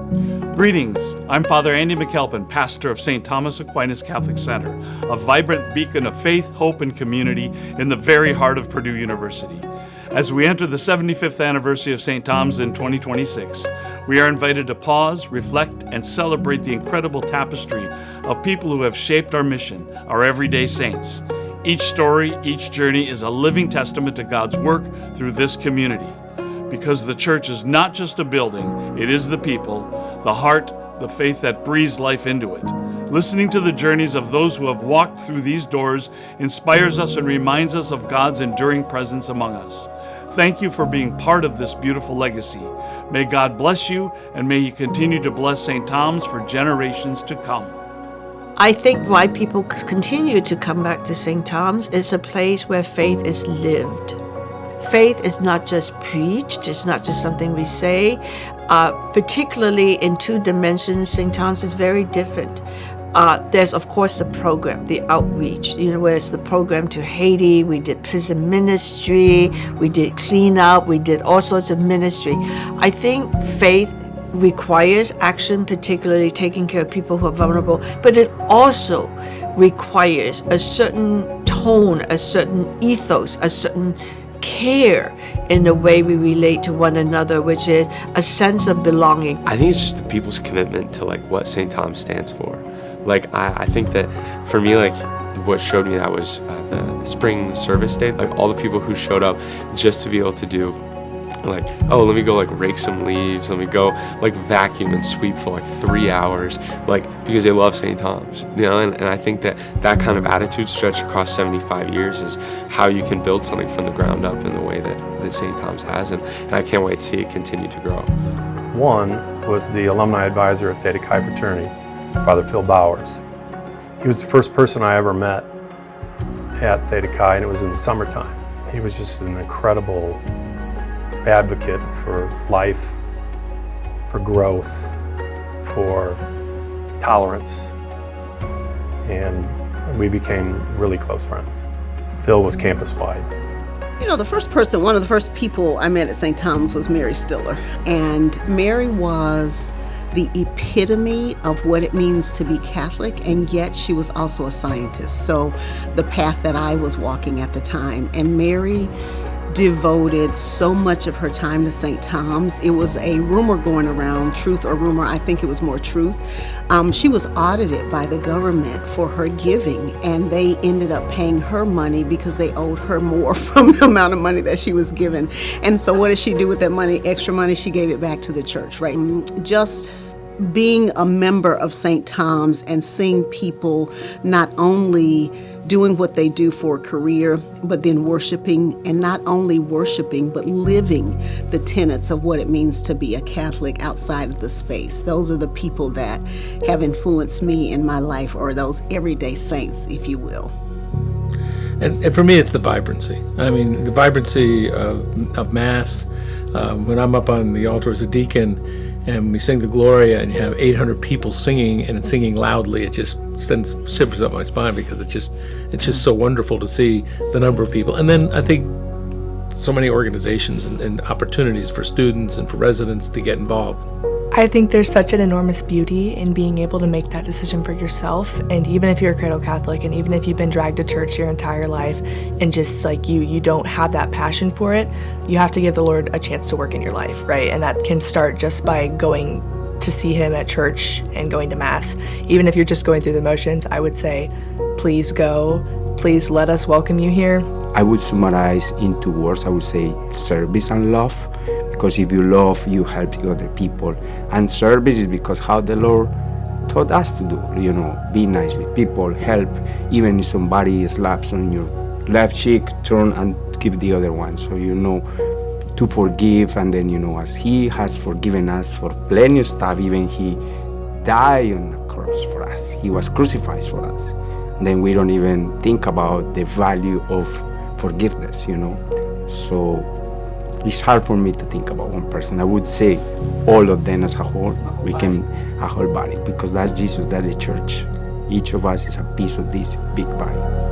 Greetings, I'm Father Andy McAlpin, pastor of St. Thomas Aquinas Catholic Center, a vibrant beacon of faith, hope, and community in the very heart of Purdue University. As we enter the 75th anniversary of St. Thomas in 2026, we are invited to pause, reflect, and celebrate the incredible tapestry of people who have shaped our mission, our everyday saints. Each story, each journey is a living testament to God's work through this community. Because the church is not just a building, it is the people, the heart, the faith that breathes life into it. Listening to the journeys of those who have walked through these doors inspires us and reminds us of God's enduring presence among us. Thank you for being part of this beautiful legacy. May God bless you, and may He continue to bless St. Thomas for generations to come. I think why people continue to come back to St. Thomas is a place where faith is lived. Faith is not just preached, it's not just something we say. Particularly in two dimensions, St. Thomas is very different. There's, of course, the program, the outreach. Where's the program to Haiti? We did prison ministry, we did cleanup, we did all sorts of ministry. I think faith requires action, particularly taking care of people who are vulnerable, but it also requires a certain tone, a certain ethos, a certain care in the way we relate to one another, which is a sense of belonging. I think it's just the people's commitment to what St. Thomas stands for. I think that for me, what showed me that was the spring service day. All the people who showed up just to be able to do let me go rake some leaves, let me go vacuum and sweep for 3 hours, because they love St. Thomas, and I think that kind of attitude stretched across 75 years is how you can build something from the ground up in the way that St. Thomas has, and I can't wait to see it continue to grow. One was the alumni advisor at Theta Chi fraternity, Father Phil Bowers. He was the first person I ever met at Theta Chi, and it was in the summertime. He was just an incredible advocate for life, for growth, for tolerance, and we became really close friends. Phil was campus-wide. One of the first people I met at St. Thomas was Mary Stiller, and Mary was the epitome of what it means to be Catholic, and yet she was also a scientist, so the path that I was walking at the time. And Mary devoted so much of her time to St. Thomas. It was a rumor going around, truth or rumor, I think it was more truth. She was audited by the government for her giving, and they ended up paying her money because they owed her more from the amount of money that she was given. And so what did she do with that money, extra money? She gave it back to the church, right? Just being a member of St. Thomas and seeing people not only doing what they do for a career, but then worshiping, and not only worshiping, but living the tenets of what it means to be a Catholic outside of the space. Those are the people that have influenced me in my life, or those everyday saints, if you will. And for me, it's the vibrancy. I mean, the vibrancy of Mass. When I'm up on the altar as a deacon, and we sing the Gloria, and you have 800 people singing, and it's singing loudly, it just sends shivers up my spine, because it's just so wonderful to see the number of people. And then I think so many organizations and opportunities for students and for residents to get involved. I think there's such an enormous beauty in being able to make that decision for yourself. And even if you're a cradle Catholic, and even if you've been dragged to church your entire life, and just you don't have that passion for it, you have to give the Lord a chance to work in your life, right? And that can start just by going to see Him at church and going to Mass. Even if you're just going through the motions, I would say, please go. Please let us welcome you here. I would summarize in 2 words. I would say service and love. Because if you love, you help the other people. And service is because how the Lord taught us to do. Be nice with people, help. Even if somebody slaps on your left cheek, turn and give the other one. So to forgive, and then as He has forgiven us for plenty of stuff, even He died on the cross for us. He was crucified for us. And then we don't even think about the value of forgiveness, So it's hard for me to think about one person. I would say all of them as a whole. We can a whole body, because that's Jesus, that's the church. Each of us is a piece of this big body.